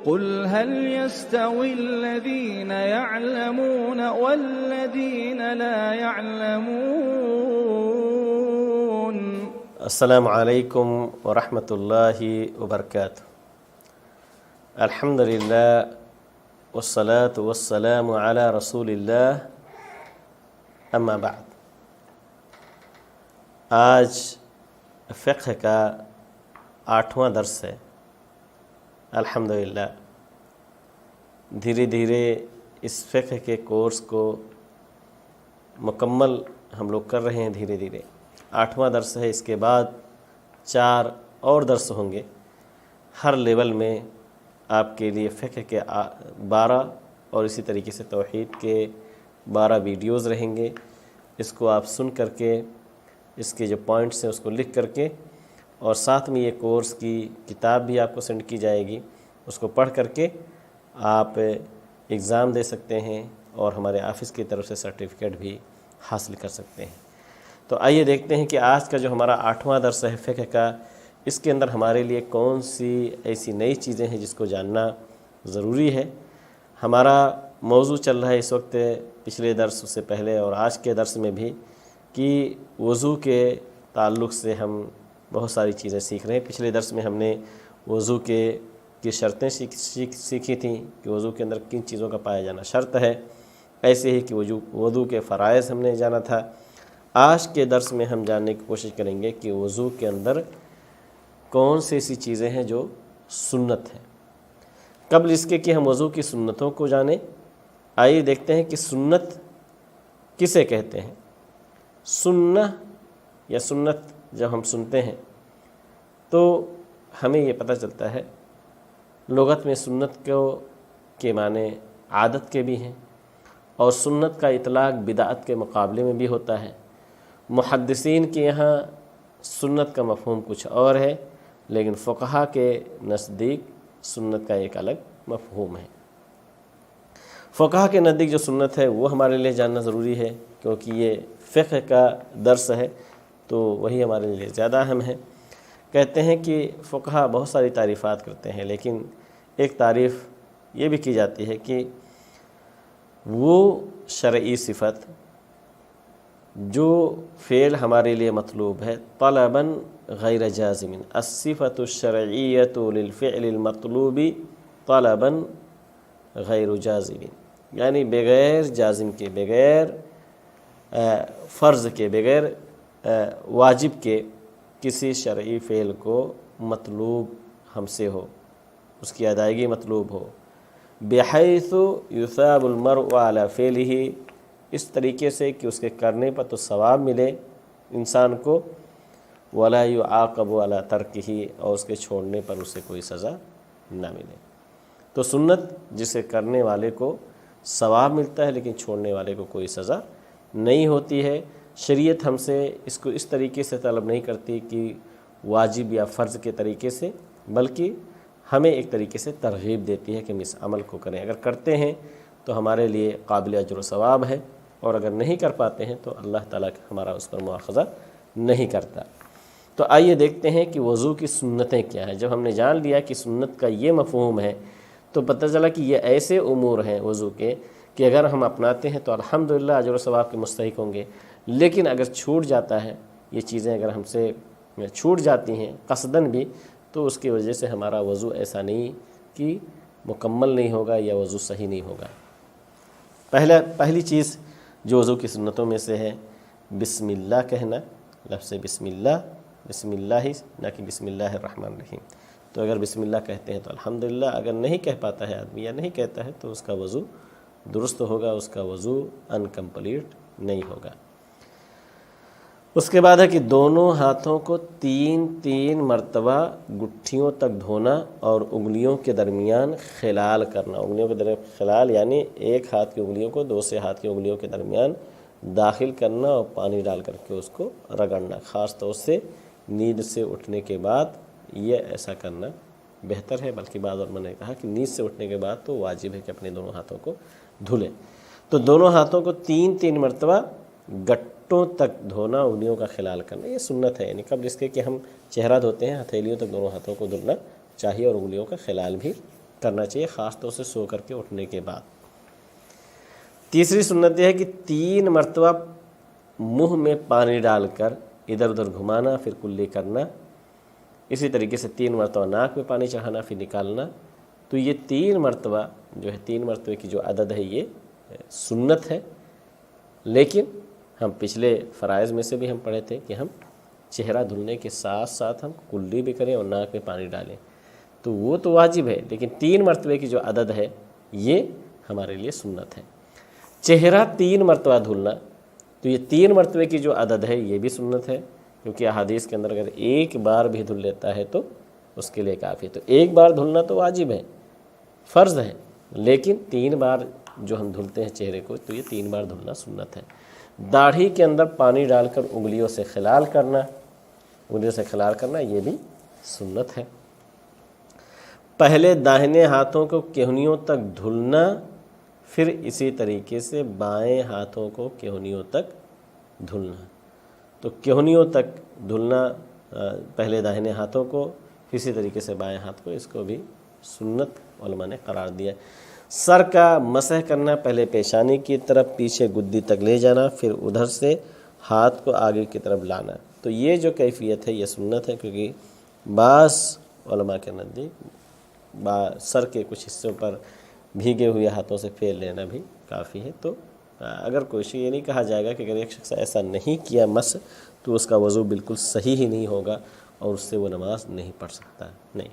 قل هل يستوي الذين يعلمون والذين لا يعلمون؟ السلام علیکم ورحمۃ اللہ وبرکاتہ۔ الحمد للہ والصلاة والسلام علی رسول اللہ، اما بعد۔ آج فقہ کا 8واں درس ہے۔ الحمدللہ دھیرے دھیرے اس فقہ کے کورس کو مکمل ہم لوگ کر رہے ہیں دھیرے دھیرے۔ 8واں درس ہے، اس کے بعد 4 اور درس ہوں گے۔ ہر لیول میں آپ کے لیے فقہ کے 12 اور اسی طریقے سے توحید کے 12 ویڈیوز رہیں گے۔ اس کو آپ سن کر کے اس کے جو پوائنٹس ہیں اس کو لکھ کر کے، اور ساتھ میں یہ کورس کی کتاب بھی آپ کو سینڈ کی جائے گی، اس کو پڑھ کر کے آپ ایگزام دے سکتے ہیں اور ہمارے آفس کی طرف سے سرٹیفکیٹ بھی حاصل کر سکتے ہیں۔ تو آئیے دیکھتے ہیں کہ آج کا جو ہمارا 8واں درس ہے فقہ کا، اس کے اندر ہمارے لیے کون سی ایسی نئی چیزیں ہیں جس کو جاننا ضروری ہے۔ ہمارا موضوع چل رہا ہے اس وقت، پچھلے درس سے پہلے اور آج کے درس میں بھی، کہ وضو کے تعلق سے ہم بہت ساری چیزیں سیکھ رہے ہیں۔ پچھلے درس میں ہم نے وضو کی شرطیں سیکھی تھیں کہ وضو کے اندر کن چیزوں کا پایا جانا شرط ہے، ایسے ہی کہ وضو کے فرائض ہم نے جانا تھا۔ آج کے درس میں ہم جاننے کی کوشش کریں گے کہ وضو کے اندر کون سی ایسی چیزیں ہیں جو سنت ہیں۔ قبل اس کے کہ ہم وضو کی سنتوں کو جانیں، آئیے دیکھتے ہیں کہ سنت کسے کہتے ہیں۔ سنہ یا سنت جب ہم سنتے ہیں تو ہمیں یہ پتہ چلتا ہے، لغت میں سنت کے معنی عادت کے بھی ہیں، اور سنت کا اطلاق بدعت کے مقابلے میں بھی ہوتا ہے۔ محدثین کے یہاں سنت کا مفہوم کچھ اور ہے، لیکن فقہا کے نزدیک سنت کا ایک الگ مفہوم ہے۔ فقہا کے نزدیک جو سنت ہے وہ ہمارے لیے جاننا ضروری ہے، کیونکہ یہ فقہ کا درس ہے تو وہی ہمارے لیے زیادہ اہم ہے۔ کہتے ہیں کہ فقہا بہت ساری تعریفات کرتے ہیں، لیکن ایک تعریف یہ بھی کی جاتی ہے کہ وہ شرعی صفت جو فعل ہمارے لیے مطلوب ہے، طلباً غیر جازم، الصفۃ الشرعیۃ للفعل المطلوب طلباً غیر جازم، یعنی بغیر جازم کے، بغیر فرض کے، بغیر واجب کے کسی شرعی فعل کو مطلوب ہم سے ہو، اس کی ادائیگی مطلوب ہو، بحیث یثاب المرء علی فعلہ، اس طریقے سے کہ اس کے کرنے پر تو ثواب ملے انسان کو، ولا یعاقب علی ترکہ، اور اس کے چھوڑنے پر اسے کوئی سزا نہ ملے۔ تو سنت جسے کرنے والے کو ثواب ملتا ہے لیکن چھوڑنے والے کو کوئی سزا نہیں ہوتی ہے۔ شریعت ہم سے اس کو اس طریقے سے طلب نہیں کرتی کہ واجب یا فرض کے طریقے سے، بلکہ ہمیں ایک طریقے سے ترغیب دیتی ہے کہ ہم اس عمل کو کریں۔ اگر کرتے ہیں تو ہمارے لیے قابل اجر و ثواب ہے، اور اگر نہیں کر پاتے ہیں تو اللہ تعالیٰ ہمارا اس پر مواخذہ نہیں کرتا۔ تو آئیے دیکھتے ہیں کہ وضو کی سنتیں کیا ہیں۔ جب ہم نے جان لیا کہ سنت کا یہ مفہوم ہے تو پتہ چلا کہ یہ ایسے امور ہیں وضو کے کہ اگر ہم اپناتے ہیں تو الحمدللہ اجر و ثواب کے مستحق ہوں گے، لیکن اگر چھوٹ جاتا ہے، یہ چیزیں اگر ہم سے چھوٹ جاتی ہیں قصداً بھی، تو اس کی وجہ سے ہمارا وضو ایسا نہیں کہ مکمل نہیں ہوگا یا وضو صحیح نہیں ہوگا۔ پہلی چیز جو وضو کی سنتوں میں سے ہے، بسم اللہ کہنا، لفظ بسم اللہ ہی، نہ کہ بسم اللہ الرحمن الرحیم۔ تو اگر بسم اللہ کہتے ہیں تو الحمدللہ، اگر نہیں کہہ پاتا ہے آدمی یا نہیں کہتا ہے تو اس کا وضو درست ہوگا، اس کا وضو انکمپلیٹ نہیں ہوگا۔ اس کے بعد ہے کہ دونوں ہاتھوں کو 3 مرتبہ گٹھیوں تک دھونا اور انگلیوں کے درمیان خلال کرنا۔ انگلیوں کے درمیان خلال یعنی ایک ہاتھ کی انگلیوں کو دوسرے ہاتھ کی انگلیوں کے درمیان داخل کرنا اور پانی ڈال کر کے اس کو رگڑنا۔ خاص طور سے نیند سے اٹھنے کے بعد یہ ایسا کرنا بہتر ہے، بلکہ بعض علماء نے کہا کہ نیند سے اٹھنے کے بعد تو واجب ہے کہ اپنے دونوں ہاتھوں کو دھلیں۔ تو دونوں ہاتھوں کو 3 مرتبہ گٹوں تک دھونا، انگلیوں کا خلال کرنا، یہ سنت ہے۔ یعنی قبل اس کے کہ ہم چہرہ دھوتے ہیں، ہتھیلیوں تک دونوں ہاتھوں کو دھلنا چاہیے اور انگلیوں کا خلال بھی کرنا چاہیے، خاص طور سے سو کر کے اٹھنے کے بعد۔ تیسری سنت یہ ہے کہ 3 مرتبہ منہ میں پانی ڈال کر ادھر ادھر گھمانا، پھر کلی کرنا، اسی طریقے سے 3 مرتبہ ناک میں پانی چڑھانا پھر نکالنا۔ تو یہ 3 مرتبہ جو ہے، 3 مرتبہ کی جو عدد ہے یہ سنت ہے، لیکن ہم پچھلے فرائض میں سے بھی ہم پڑھے تھے کہ ہم چہرہ دھلنے کے ساتھ ساتھ ہم کلی بھی کریں اور ناک میں پانی ڈالیں، تو وہ تو واجب ہے، لیکن 3 مرتبہ کی جو عدد ہے یہ ہمارے لیے سنت ہے۔ چہرہ 3 مرتبہ دھلنا، تو یہ 3 مرتبہ کی جو عدد ہے یہ بھی سنت ہے، کیونکہ احادیث کے اندر اگر ایک بار بھی دھل لیتا ہے تو اس کے لیے کافی ہے۔ تو ایک بار دھلنا تو واجب ہے، فرض ہے، لیکن 3 بار جو ہم دھلتے ہیں چہرے کو، تو یہ 3 بار دھلنا سنت ہے۔ داڑھی کے اندر پانی ڈال کر انگلیوں سے خلال کرنا یہ بھی سنت ہے۔ پہلے داہنے ہاتھوں کو کہنیوں تک دھلنا، پھر اسی طریقے سے بائیں ہاتھوں کو کہنیوں تک دھلنا۔ تو کہنیوں تک دھلنا پہلے داہنے ہاتھوں کو، پھر اسی طریقے سے بائیں ہاتھ کو، اس کو بھی سنت علماء نے قرار دیا۔ سر کا مسح کرنا، پہلے پیشانی کی طرف پیچھے گدی تک لے جانا، پھر ادھر سے ہاتھ کو آگے کی طرف لانا۔ تو یہ جو کیفیت ہے یہ سنت ہے، کیونکہ بعض علماء کے نزدیک سر کے کچھ حصوں پر بھیگے ہوئے ہاتھوں سے پھیر لینا بھی کافی ہے۔ تو اگر کوئی یہ نہیں کہا جائے گا کہ اگر ایک شخص ایسا نہیں کیا مس تو اس کا وضو بالکل صحیح ہی نہیں ہوگا اور اس سے وہ نماز نہیں پڑھ سکتا، نہیں۔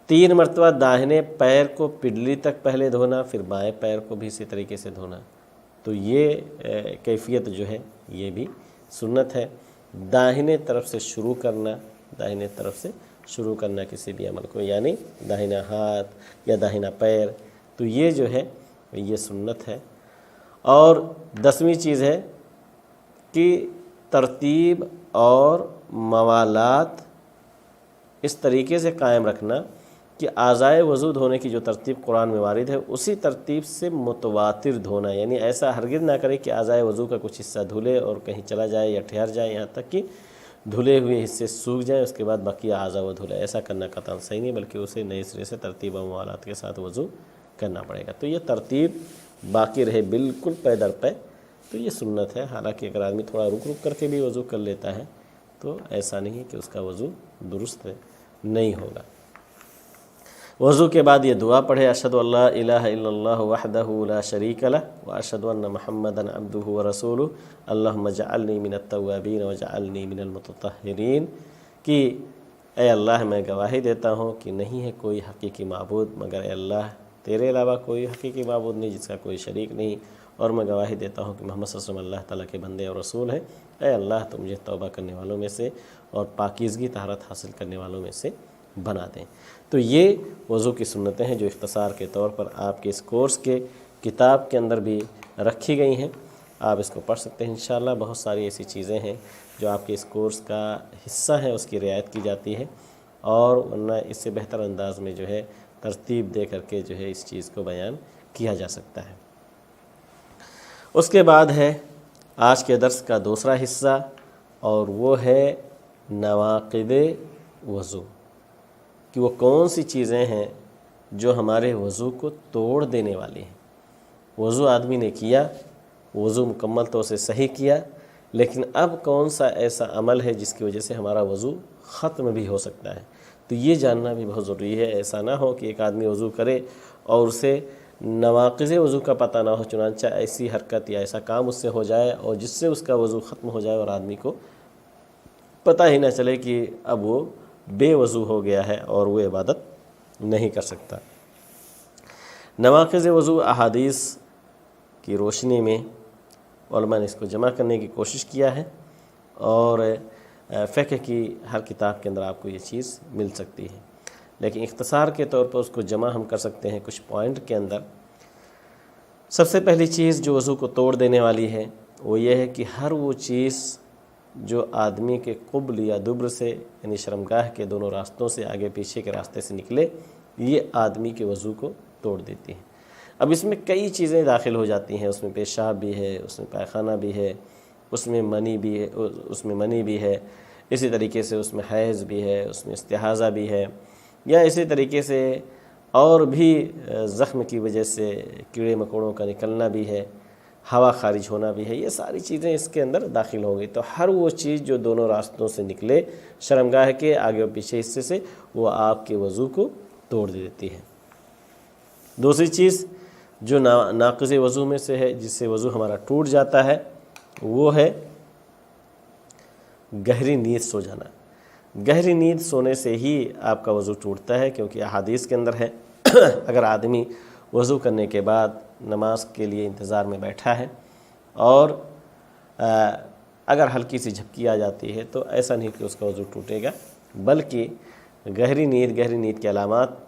3 مرتبہ داہنے پیر کو پڈلی تک پہلے دھونا، پھر بائیں پیر کو بھی اسی طریقے سے دھونا، تو یہ کیفیت جو ہے یہ بھی سنت ہے۔ داہنے طرف سے شروع کرنا کسی بھی عمل کو، یعنی داہنا ہاتھ یا داہنا پیر، تو یہ جو ہے یہ سنت ہے۔ اور 10ویں چیز ہے کہ ترتیب اور موالات اس طریقے سے قائم رکھنا کہ اعضائے وضو دھونے کی جو ترتیب قرآن میں وارد ہے اسی ترتیب سے متواتر دھونا، یعنی ایسا ہرگز نہ کرے کہ اعضائے وضو کا کچھ حصہ دھلے اور کہیں چلا جائے یا ٹھہر جائے، یہاں تک کہ دھلے ہوئے حصے سوکھ جائیں، اس کے بعد بقیہ اعضاء وہ دھلے، ایسا کرنا قطعاً صحیح نہیں، بلکہ اسے نئے سرے سے ترتیب و موالات کے ساتھ وضو کرنا پڑے گا۔ تو یہ ترتیب باقی رہے بالکل پے در پے، تو یہ سنت ہے۔ حالانکہ اگر آدمی تھوڑا رک کر کے بھی وضو کر لیتا ہے تو ایسا نہیں ہے کہ اس کا وضو درست نہیں ہوگا۔ وضو کے بعد یہ دعا پڑھے، اشہد ان لا الہ الا اللہ وحدہ لا شریک لہ واشہد ان محمدا عبدہ ورسولہ اللہم اجعلنی من التوابین واجعلنی من المتطہرین، کہ اے اللہ میں گواہی دیتا ہوں کہ نہیں ہے کوئی حقیقی معبود مگر اے اللہ، تیرے علاوہ کوئی حقیقی معبود نہیں جس کا کوئی شریک نہیں، اور میں گواہی دیتا ہوں کہ محمد صلی اللہ علیہ وسلم اللہ تعالیٰ کے بندے اور رسول ہیں۔ اے اللہ تو مجھے توبہ کرنے والوں میں سے اور پاکیزگی طہارت حاصل کرنے والوں میں سے بنا دیں۔ تو یہ وضو کی سنتیں ہیں جو اختصار کے طور پر آپ کے اس کورس کے کتاب کے اندر بھی رکھی گئی ہیں، آپ اس کو پڑھ سکتے ہیں انشاءاللہ۔ بہت ساری ایسی چیزیں ہیں جو آپ کے اس کورس کا حصہ ہیں، اس کی رعایت کی جاتی ہے، اور ورنہ اس سے بہتر انداز میں جو ہے ترتیب دے کر کے جو ہے اس چیز کو بیان کیا جا سکتا ہے۔ اس کے بعد ہے آج کے درس کا دوسرا حصہ، اور وہ ہے نواقض وضو، کہ وہ کون سی چیزیں ہیں جو ہمارے وضو کو توڑ دینے والی ہیں۔ وضو آدمی نے کیا، وضو مکمل طور سے صحیح کیا، لیکن اب کون سا ایسا عمل ہے جس کی وجہ سے ہمارا وضو ختم بھی ہو سکتا ہے، تو یہ جاننا بھی بہت ضروری ہے۔ ایسا نہ ہو کہ ایک آدمی وضو کرے اور اسے نواقض وضو کا پتہ نہ ہو، چنانچہ ایسی حرکت یا ایسا کام اس سے ہو جائے اور جس سے اس کا وضو ختم ہو جائے اور آدمی کو پتہ ہی نہ چلے کہ اب وہ بے وضو ہو گیا ہے اور وہ عبادت نہیں کر سکتا۔ نواقض وضو احادیث کی روشنی میں علماء نے اس کو جمع کرنے کی کوشش کیا ہے، اور فقہ کی ہر کتاب کے اندر آپ کو یہ چیز مل سکتی ہے، لیکن اختصار کے طور پر اس کو جمع ہم کر سکتے ہیں کچھ پوائنٹ کے اندر۔ سب سے پہلی چیز جو وضو کو توڑ دینے والی ہے وہ یہ ہے کہ ہر وہ چیز جو آدمی کے قبل یا دبر سے، یعنی شرمگاہ کے دونوں راستوں سے، آگے پیچھے کے راستے سے نکلے، یہ آدمی کے وضو کو توڑ دیتی ہے۔ اب اس میں کئی چیزیں داخل ہو جاتی ہیں، اس میں پیشاب بھی ہے، اس میں پائخانہ بھی ہے، اس میں منی بھی ہے، اسی طریقے سے اس میں حیض بھی ہے، اس میں استحاضہ بھی ہے، یا اسی طریقے سے اور بھی زخم کی وجہ سے کیڑے مکوڑوں کا نکلنا بھی ہے، ہوا خارج ہونا بھی ہے، یہ ساری چیزیں اس کے اندر داخل ہو گئی۔ تو ہر وہ چیز جو دونوں راستوں سے نکلے شرمگاہ کے آگے اور پیچھے حصے سے، وہ آپ کے وضو کو توڑ دیتی ہے۔ دوسری چیز جو ناقض وضو میں سے ہے، جس سے وضو ہمارا ٹوٹ جاتا ہے، وہ ہے گہری نیند سو جانا۔ گہری نیند سونے سے ہی آپ کا وضو ٹوٹتا ہے، کیونکہ احادیث کے اندر ہے اگر آدمی وضو کرنے کے بعد نماز کے لیے انتظار میں بیٹھا ہے اور اگر ہلکی سی جھپکی آ جاتی ہے تو ایسا نہیں کہ اس کا وضو ٹوٹے گا، بلکہ گہری نیند کے علامات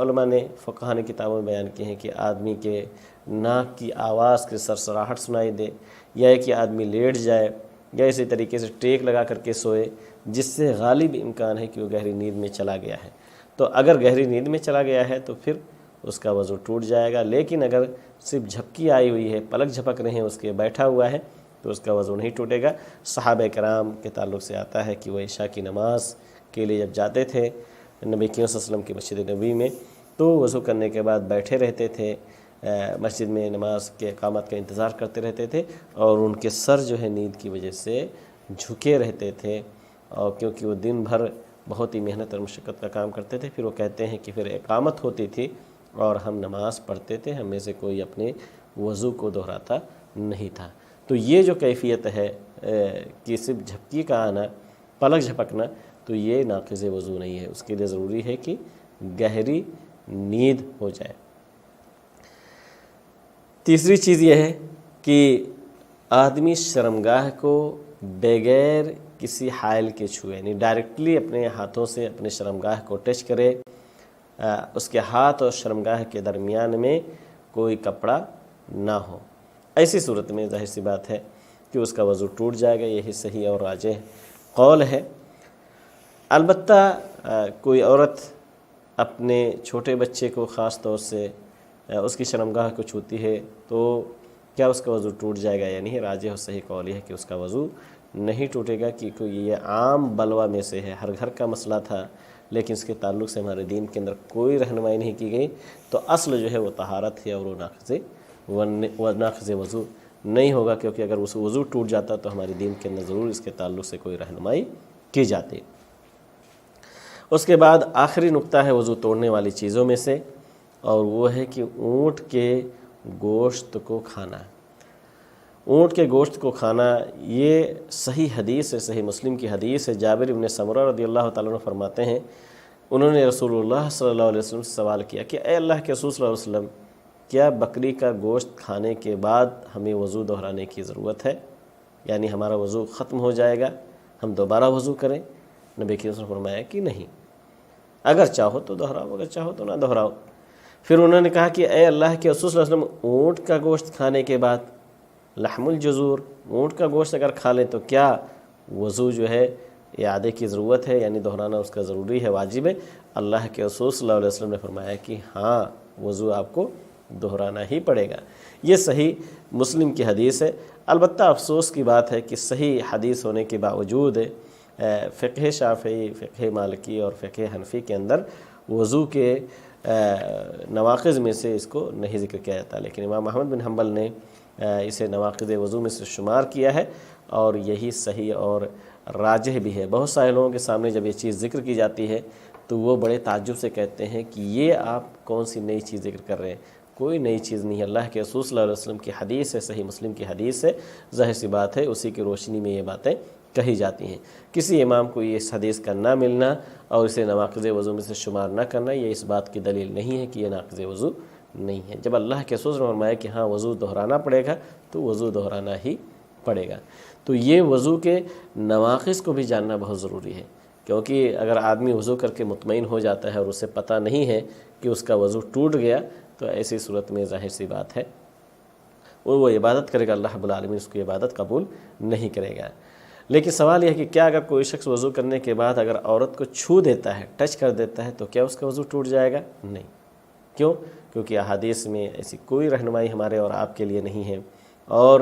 علماء نے، فقہاء نے کتابوں میں بیان کیے ہیں کہ آدمی کے ناک کی آواز کے سرسراہٹ سنائی دے، یا کہ آدمی لیٹ جائے، یا اسی طریقے سے ٹیک لگا کر کے سوئے، جس سے غالب امکان ہے کہ وہ گہری نیند میں چلا گیا ہے۔ تو اگر گہری نیند میں چلا گیا ہے تو پھر اس کا وضو ٹوٹ جائے گا، لیکن اگر صرف جھپکی آئی ہوئی ہے، پلک جھپک رہے ہیں، اس کے بیٹھا ہوا ہے، تو اس کا وضو نہیں ٹوٹے گا۔ صحابہ کرام کے تعلق سے آتا ہے کہ وہ عشاء کی نماز کے لیے جب جاتے تھے نبی کریم صلی اللہ علیہ وسلم کی مسجد نبوی میں، تو وضو کرنے کے بعد بیٹھے رہتے تھے، مسجد میں نماز کے اقامت کا انتظار کرتے رہتے تھے، اور ان کے سر جو ہے نیند کی وجہ سے جھکے رہتے تھے، اور کیونکہ وہ دن بھر بہت ہی محنت اور مشقت کا کام کرتے تھے۔ پھر وہ کہتے ہیں کہ پھر اقامت ہوتی تھی اور ہم نماز پڑھتے تھے، ہم میں سے کوئی اپنے وضو کو دہراتا نہیں تھا۔ تو یہ جو کیفیت ہے کہ صرف جھپکی کا آنا، پلک جھپکنا، تو یہ ناقض وضو نہیں ہے، اس کے لیے ضروری ہے کہ گہری نیند ہو جائے۔ تیسری چیز یہ ہے کہ آدمی شرمگاہ کو بغیر کسی حائل کے چھوئے، یعنی ڈائریکٹلی اپنے ہاتھوں سے اپنے شرمگاہ کو ٹچ کرے، اس کے ہاتھ اور شرمگاہ کے درمیان میں کوئی کپڑا نہ ہو۔ ایسی صورت میں ظاہر سی بات ہے کہ اس کا وضو ٹوٹ جائے گا، یہی صحیح اور راجح قول ہے۔ البتہ کوئی عورت اپنے چھوٹے بچے کو خاص طور سے اس کی شرمگاہ کو چھوتی ہے تو کیا اس کا وضو ٹوٹ جائے گا یا نہیں؟ راجح اور صحیح قول یہ ہے کہ اس کا وضو نہیں ٹوٹے گا، کیونکہ یہ عام بلوہ میں سے ہے، ہر گھر کا مسئلہ تھا، لیکن اس کے تعلق سے ہمارے دین کے اندر کوئی رہنمائی نہیں کی گئی۔ تو اصل جو ہے وہ طہارت ہے، اور وہ ناقض وضو نہیں ہوگا، کیونکہ اگر اس وضو ٹوٹ جاتا تو ہمارے دین کے اندر ضرور اس کے تعلق سے کوئی رہنمائی کی جاتی۔ اس کے بعد آخری نقطہ ہے وضو توڑنے والی چیزوں میں سے، اور وہ ہے کہ اونٹ کے گوشت کو کھانا۔ اونٹ کے گوشت کو کھانا یہ صحیح حدیث ہے، صحیح مسلم کی حدیث ہے۔ جابر بن سمرہ رضی اللہ تعالیٰ عنہ فرماتے ہیں، انہوں نے رسول اللہ صلی اللہ علیہ وسلم سے سوال کیا کہ اے اللہ کے رسول صلی اللہ علیہ وسلم، کیا بکری کا گوشت کھانے کے بعد ہمیں وضو دہرانے کی ضرورت ہے؟ یعنی ہمارا وضو ختم ہو جائے گا، ہم دوبارہ وضو کریں؟ نبی کریم صلی اللہ علیہ وسلم نے فرمایا کہ نہیں، اگر چاہو تو دہراؤ، اگر چاہو تو نہ دہراؤ۔ پھر انہوں نے کہا کہ اے اللہ کے رسول صلی اللہ علیہ وسلم، اونٹ کا گوشت کھانے کے بعد لحم الجزور، اونٹ کا گوشت اگر کھا لیں تو کیا وضو جو ہے اعادے کی ضرورت ہے، یعنی دہرانا اس کا ضروری ہے، واجب ہے؟ اللہ کے رسول صلی اللہ علیہ وسلم نے فرمایا کہ ہاں، وضو آپ کو دہرانا ہی پڑے گا۔ یہ صحیح مسلم کی حدیث ہے۔ البتہ افسوس کی بات ہے کہ صحیح حدیث ہونے کے باوجود فقہ شافعی، فقہ مالکی اور فقہ حنفی کے اندر وضو کے نواقض میں سے اس کو نہیں ذکر کیا جاتا، لیکن امام احمد بن حنبل نے اسے نواقض وضو میں سے شمار کیا ہے، اور یہی صحیح اور راجح بھی ہے۔ بہت سارے لوگوں کے سامنے جب یہ چیز ذکر کی جاتی ہے تو وہ بڑے تعجب سے کہتے ہیں کہ یہ آپ کون سی نئی چیز ذکر کر رہے ہیں؟ کوئی نئی چیز نہیں ہے، اللہ کے رسول صلی اللہ علیہ وسلم کی حدیث ہے، صحیح مسلم کی حدیث ہے، ظاہر سی بات ہے اسی کی روشنی میں یہ باتیں کہی جاتی ہیں۔ کسی امام کو یہ اس حدیث کا نہ ملنا اور اسے نواقض وضو میں سے شمار نہ کرنا، یہ اس بات کی دلیل نہیں ہے کہ یہ ناقض وضو نہیں ہے۔ جب اللہ کے رسول نے فرمایا کہ ہاں وضو دہرانا پڑے گا تو وضو دہرانا ہی پڑے گا۔ تو یہ وضو کے نواقض کو بھی جاننا بہت ضروری ہے، کیونکہ اگر آدمی وضو کر کے مطمئن ہو جاتا ہے اور اسے پتہ نہیں ہے کہ اس کا وضو ٹوٹ گیا، تو ایسی صورت میں ظاہر سی بات ہے وہ عبادت کرے گا، اللہ رب العالمین اس کی عبادت قبول نہیں کرے گا۔ لیکن سوال یہ ہے کہ کیا اگر کوئی شخص وضو کرنے کے بعد اگر عورت کو چھو دیتا ہے، ٹچ کر دیتا ہے، تو کیا اس کا وضو ٹوٹ جائے گا؟ نہیں۔ کیوں؟ کیونکہ احادیث میں ایسی کوئی رہنمائی ہمارے اور آپ کے لیے نہیں ہے، اور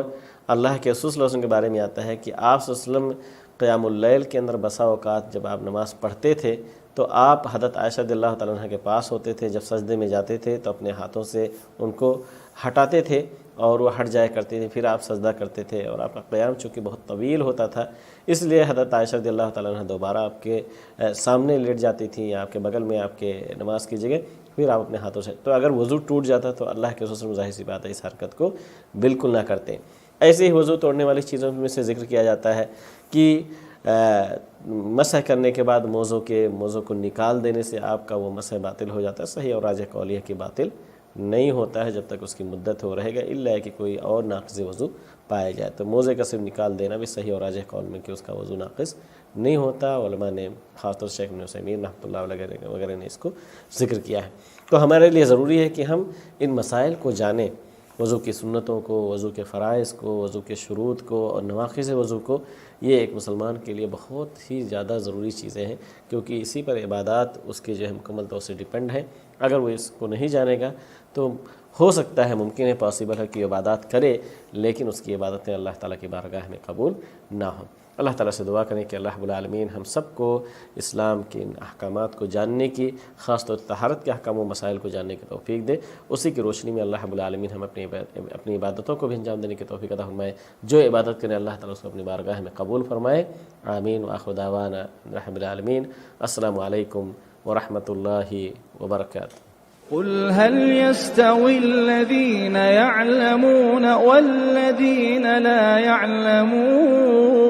اللہ کے رسول صلی اللہ علیہ وسلم کے بارے میں آتا ہے کہ آپ صلی اللہ علیہ وسلم قیام اللیل کے اندر بسا اوقات جب آپ نماز پڑھتے تھے تو آپ حضرت عائشہ رضی اللہ تعالیٰ عنہ کے پاس ہوتے تھے، جب سجدے میں جاتے تھے تو اپنے ہاتھوں سے ان کو ہٹاتے تھے اور وہ ہٹ جایا کرتے تھے، پھر آپ سجدہ کرتے تھے، اور آپ کا قیام چونکہ بہت طویل ہوتا تھا اس لیے حضرت عائشہ رضی اللہ تعالیٰ عنہ دوبارہ آپ کے سامنے لیٹ جاتی تھیں یا آپ کے بغل میں آپ کے نماز کی جگہ، پھر آپ اپنے ہاتھوں سے، تو اگر وضو ٹوٹ جاتا تو اللہ کے رسول ظاہر سی بات ہے اس حرکت کو بالکل نہ کرتے۔ ایسے ہی وضو توڑنے والی چیزوں میں سے ذکر کیا جاتا ہے کہ مسح کرنے کے بعد موضوع کو نکال دینے سے آپ کا وہ مسح باطل ہو جاتا ہے۔ صحیح اور راجح قول یہ کہ باطل نہیں ہوتا ہے جب تک اس کی مدت ہو رہے گا، الا کہ کوئی اور ناقض وضو پایا جائے، تو موزے کا صرف نکال دینا بھی صحیح اور راجح قول میں کہ اس کا وضو ناقص نہیں ہوتا۔ علماء نے خاص طور سے شیخ ابن عثیمین رحمۃ اللہ علیہ وغیرہ نے اس کو ذکر کیا ہے۔ تو ہمارے لیے ضروری ہے کہ ہم ان مسائل کو جانیں، وضو کی سنتوں کو، وضو کے فرائض کو، وضو کے شروط کو اور نواقض وضو کو۔ یہ ایک مسلمان کے لیے بہت ہی زیادہ ضروری چیزیں ہیں، کیونکہ اسی پر عبادات اس کے جو ہے مکمل طور سے ڈیپینڈ ہیں۔ اگر وہ اس کو نہیں جانے گا تو ہو سکتا ہے، ممکن ہے، پاسبل ہے کہ عبادات کرے لیکن اس کی عبادتیں اللہ تعالیٰ کی بارگاہ میں قبول نہ ہوں۔ اللہ تعالیٰ سے دعا کریں کہ اللہ رب العالمین ہم سب کو اسلام کے ان احکامات کو جاننے کی، خاص طور طہارت کے احکام و مسائل کو جاننے کی توفیق دے۔ اسی کی روشنی میں اللہ رب العالمین ہم اپنی عبادتوں کو بھی انجام دینے کی توفیق عطا فرمائے۔ جو عبادت کریں اللہ تعالیٰ اس کو اپنی بارگاہ میں قبول فرمائے۔ آمین وآخر دعوانا رب العالمین۔ السلام علیکم ورحمۃ اللہ وبرکاتہ۔ قل هل يستوي الذين يعلمون والذين لا يعلمون